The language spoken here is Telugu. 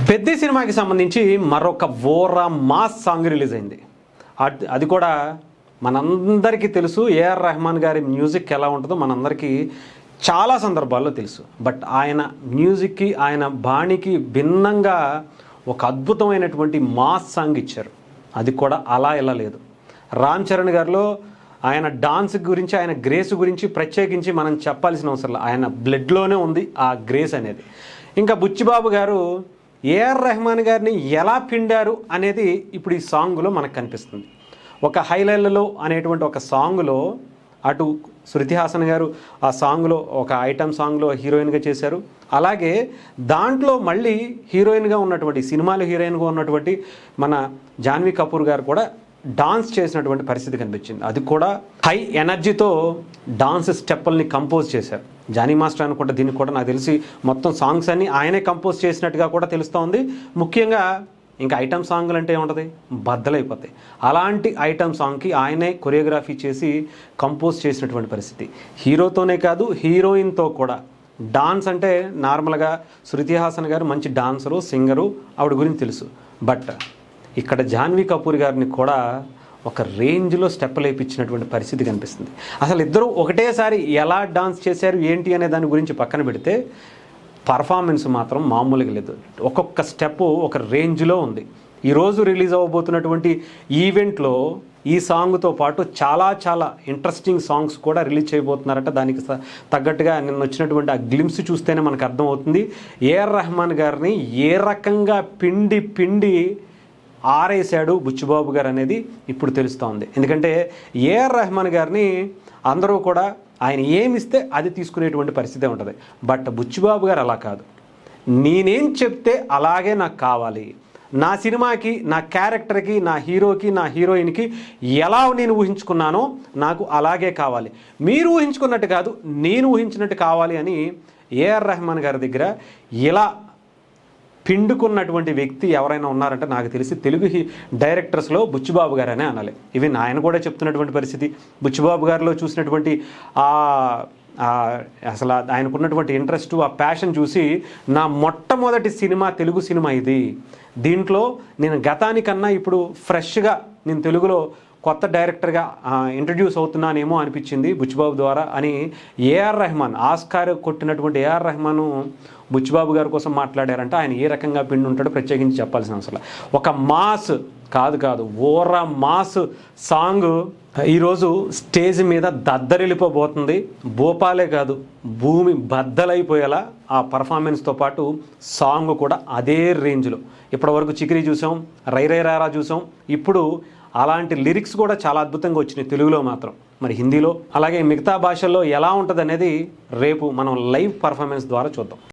పెద్ద సినిమాకి సంబంధించి మరొక ఓరా మాస్ సాంగ్ రిలీజ్ అయింది. అది కూడా మనందరికీ తెలుసు. ఏఆర్ రెహమాన్ గారి మ్యూజిక్ ఎలా ఉంటుందో మనందరికీ చాలా సందర్భాల్లో తెలుసు. బట్ ఆయన మ్యూజిక్కి, ఆయన బాణికి భిన్నంగా ఒక అద్భుతమైనటువంటి మాస్ సాంగ్ ఇచ్చారు. అది కూడా అలా ఇలా లేదు. రామ్ చరణ్ గారిలో ఆయన డాన్స్ గురించి, ఆయన గ్రేస్ గురించి ప్రత్యేకించి మనం చెప్పాల్సిన అవసరం లేదు. ఆయన బ్లడ్లోనే ఉంది ఆ గ్రేస్ అనేది. ఇంకా బుచ్చిబాబు గారు ఏఆర్ రెహమాన్ గారిని ఎలా పిండారు అనేది ఇప్పుడు ఈ సాంగ్లో మనకు కనిపిస్తుంది. ఒక హైలైల్లో అనేటువంటి ఒక సాంగ్లో అటు శృతి హాసన్ గారు ఆ సాంగ్లో ఒక ఐటమ్ సాంగ్లో హీరోయిన్గా చేశారు. అలాగే దాంట్లో మళ్ళీ హీరోయిన్గా ఉన్నటువంటి, సినిమాలో హీరోయిన్గా ఉన్నటువంటి మన జాన్వీ కపూర్ గారు కూడా డాన్స్ చేసినటువంటి పరిస్థితి కనిపించింది. అది కూడా హై ఎనర్జీతో డాన్స్ స్టెప్పుల్ని కంపోజ్ చేశారు. జానీ మాస్టర్ అనుకుంటే దీనికి కూడా నాకు తెలిసి మొత్తం సాంగ్స్ అన్నీ ఆయనే కంపోజ్ చేసినట్టుగా కూడా తెలుస్తూ ఉంది. ముఖ్యంగా ఇంకా ఐటమ్ సాంగ్లు అంటే ఏముంటుంది, బద్దలైపోతాయి. అలాంటి ఐటమ్ సాంగ్కి ఆయనే కొరియోగ్రఫీ చేసి కంపోజ్ చేసినటువంటి పరిస్థితి. హీరోతోనే కాదు, హీరోయిన్తో కూడా డాన్స్ అంటే నార్మల్గా శృతి హాసన్ గారు మంచి డాన్సరు, సింగరు, ఆవిడ గురించి తెలుసు. బట్ ఇక్కడ జాన్వీ కపూర్ గారిని కూడా ఒక రేంజ్లో స్టెప్పులు వేయించినటువంటి పరిస్థితి కనిపిస్తుంది. అసలు ఇద్దరు ఒకటేసారి ఎలా డాన్స్ చేశారు ఏంటి అనే దాని గురించి పక్కన పెడితే పర్ఫార్మెన్స్ మాత్రం మామూలుగా లేదు. ఒక్కొక్క స్టెప్ ఒక రేంజ్లో ఉంది. ఈరోజు రిలీజ్ అవ్వబోతున్నటువంటి ఈవెంట్లో ఈ సాంగ్తో పాటు చాలా చాలా ఇంట్రెస్టింగ్ సాంగ్స్ కూడా రిలీజ్ చేయబోతున్నారట. దానికి తగ్గట్టుగా నిన్న వచ్చినటువంటి ఆ గ్లిమ్స్ చూస్తేనే మనకు అర్థమవుతుంది ఏఆర్ రెహమాన్ గారిని ఏ రకంగా పిండి ఆరేశాడు బుచ్చిబాబు గారు అనేది ఇప్పుడు తెలుస్తోంది. ఎందుకంటే ఏఆర్ రెహమాన్ గారిని అందరూ కూడా ఆయన ఏమిస్తే అది తీసుకునేటువంటి పరిస్థితి ఉంటుంది. బట్ బుచ్చిబాబు గారు అలా కాదు. నేనేం చెప్తే అలాగే నాకు కావాలి, నా సినిమాకి, నా క్యారెక్టర్కి, నా హీరోకి, నా హీరోయిన్కి ఎలా నేను ఊహించుకున్నానో నాకు అలాగే కావాలి, మీరు ఊహించుకున్నట్టు కాదు నేను ఊహించినట్టు కావాలి అని ఏఆర్ రెహమాన్ గారి దగ్గర ఇలా పిండుకున్నటువంటి వ్యక్తి ఎవరైనా ఉన్నారంటే నాకు తెలిసి తెలుగు డైరెక్టర్స్లో బుచ్చిబాబు గారనే అనాలి. ఈవెన్ ఆయన కూడా చెప్తున్నటువంటి పరిస్థితి. బుచ్చిబాబు గారిలో చూసినటువంటి అసలు ఆయనకున్నటువంటి ఇంట్రెస్ట్, ఆ ప్యాషన్ చూసి నా మొట్టమొదటి సినిమా తెలుగు సినిమా ఇది, దీంట్లో నేను గతానికన్నా ఇప్పుడు ఫ్రెష్గా నేను తెలుగులో కొత్త డైరెక్టర్గా ఇంట్రడ్యూస్ అవుతున్నానేమో అనిపించింది బుచ్చిబాబు ద్వారా అని ఏఆర్ రెహమాన్, ఆస్కార్ కొట్టినటువంటి ఏఆర్ రెహమాను బుచ్చిబాబు గారి కోసం మాట్లాడారంటే ఆయన ఏ రకంగా పిండి ఉంటాడో ప్రత్యేకించి చెప్పాల్సిన అవసరం. ఒక మాస్ కాదు ఓరా మాస్ సాంగ్ ఈరోజు స్టేజ్ మీద దద్దరిల్లిపోబోతుంది. భోపాలే కాదు, భూమి బద్దలైపోయేలా ఆ పర్ఫార్మెన్స్తో పాటు సాంగ్ కూడా అదే రేంజ్లో. ఇప్పటివరకు చికిరి చూసాం, రైరైరారా చూసాం, ఇప్పుడు అలాంటి లిరిక్స్ కూడా చాలా అద్భుతంగా వచ్చినాయి తెలుగులో మాత్రం. మరి హిందీలో అలాగే మిగతా భాషల్లో ఎలా ఉంటుంది అనేది రేపు మనం లైవ్ పర్ఫార్మెన్స్ ద్వారా చూద్దాం.